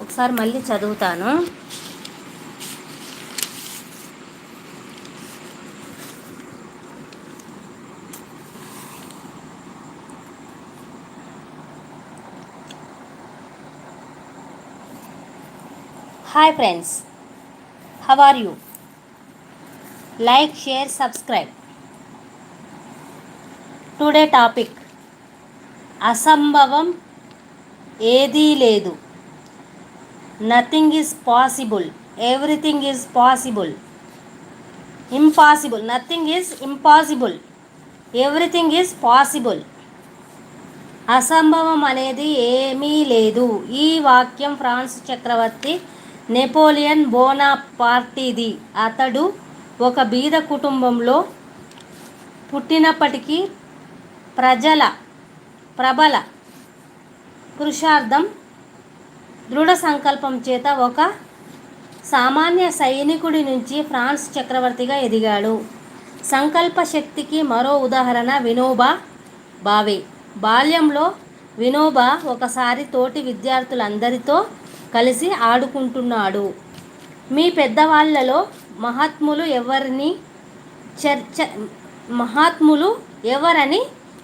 ఒకసారి మళ్ళీ చదువుతాను. Hi friends, how are you? Like, share, subscribe. Today topic: అసంభవం ఏదీ లేదు. Nothing is possible, everything is possible. Impossible, nothing is impossible, everything is possible. అసంభవం అనేది ఏమీ లేదు. ఈ వాక్యం ఫ్రాన్స్ చక్రవర్తి నెపోలియన్ బోనాపార్టీది. అతడు ఒక బీద కుటుంబంలో పుట్టినప్పటికీ ప్రబల పురుషార్థం, దృఢ సంకల్పం చేత ఒక సామాన్య సైనికుడి నుంచి ఫ్రాన్స్ చక్రవర్తిగా ఎదిగాడు. సంకల్ప శక్తికి మరో ఉదాహరణ వినోబా భావే. బాల్యంలో వినోబా ఒకసారి తోటి విద్యార్థులందరితో కలిసి ఆడుకుంటున్నాడు. మీ పెద్దవాళ్లలో మహాత్ములు ఎవరని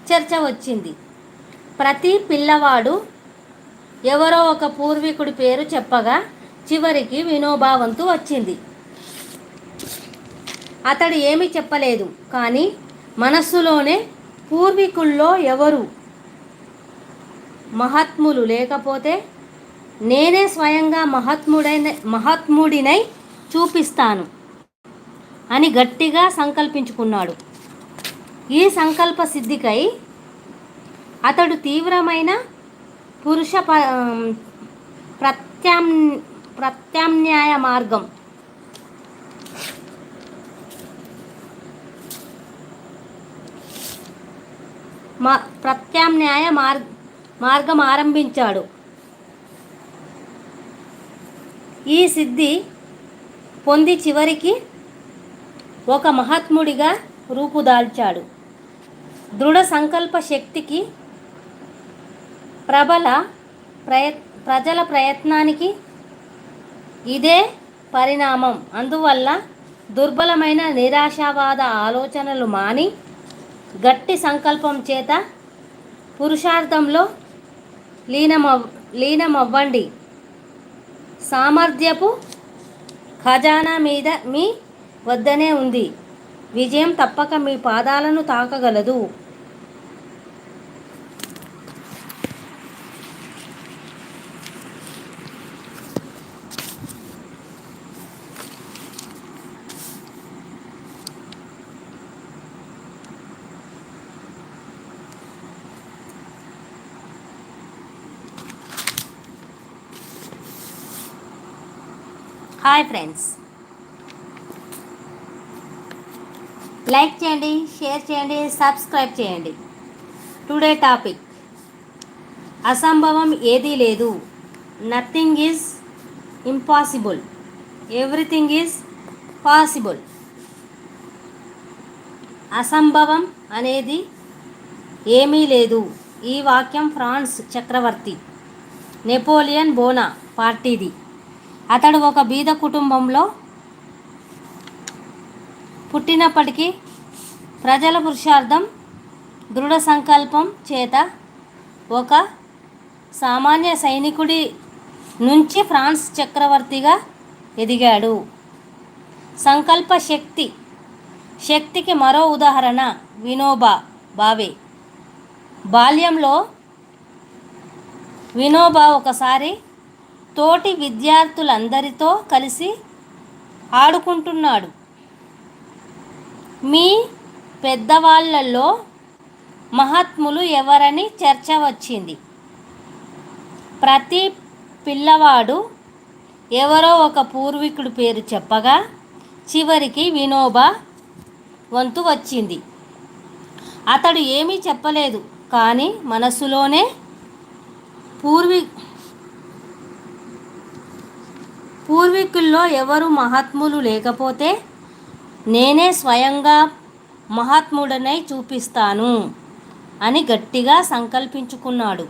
చర్చ వచ్చింది. ప్రతి పిల్లవాడు ఎవరో ఒక పూర్వీకుడి పేరు చెప్పగా చివరికి వినోబా వంతు వచ్చింది. అతడు ఏమీ చెప్పలేదు, కానీ మనస్సులోనే పూర్వీకుల్లో ఎవరు మహాత్ములు లేకపోతే నేనే స్వయంగా మహాత్ముడినై చూపిస్తాను అని గట్టిగా సంకల్పించుకున్నాడు. ఈ సంకల్ప సిద్ధికై అతడు తీవ్రమైన పురుష ప్రత్యామ్నాయ మార్గం ఆరంభించాడు. ఈ సిద్ధి పొంది చివరికి ఒక మహాత్ముడిగా రూపుదాల్చాడు. దృఢ సంకల్ప శక్తికి, ప్రజల ప్రయత్నానికి ఇదే పరిణామం. అందువల్ల దుర్బలమైన నిరాశావాద ఆలోచనలు మాని గట్టి సంకల్పం చేత పురుషార్థంలో లీనమవ్వండి. సామర్థ్యపు ఖజానా మీ వద్దనే ఉంది. విజయం తప్పక మీ పాదాలను తాకగలదు. హాయ్ ఫ్రెండ్స్, లైక్ చేయండి, షేర్ చేయండి, సబ్స్క్రైబ్ చేయండి. టుడే టాపిక్: అసంభవం ఏదీ లేదు. Nothing is impossible, everything is possible. అసంభవం అనేది ఏమీ లేదు. ఈ వాక్యం ఫ్రాన్స్ చక్రవర్తి నెపోలియన్ బోనాపార్టీది. అతడు ఒక బీద కుటుంబంలో పుట్టినప్పటికీ ప్రజల పురుషార్థం, దృఢ సంకల్పం చేత ఒక సామాన్య సైనికుడి నుంచి ఫ్రాన్స్ చక్రవర్తిగా ఎదిగాడు. సంకల్ప శక్తికి మరో ఉదాహరణ వినోబా భావే. బాల్యంలో వినోబా ఒకసారి తోటి విద్యార్థులందరితో కలిసి ఆడుకుంటున్నాడు. మీ పెద్దవాళ్లలో మహాత్ములు ఎవరని చర్చ వచ్చింది. ప్రతి పిల్లవాడు ఎవరో ఒక పూర్వీకుడి పేరు చెప్పగా చివరికి వినోబా వంతు వచ్చింది. అతడు ఏమీ చెప్పలేదు, కానీ మనస్సులోనే పూర్వీకుల్లో ఎవరు మహాత్ములు లేకపోతే నేనే స్వయంగా మహాత్ముడనై చూపిస్తాను అని గట్టిగా సంకల్పించుకున్నాడు.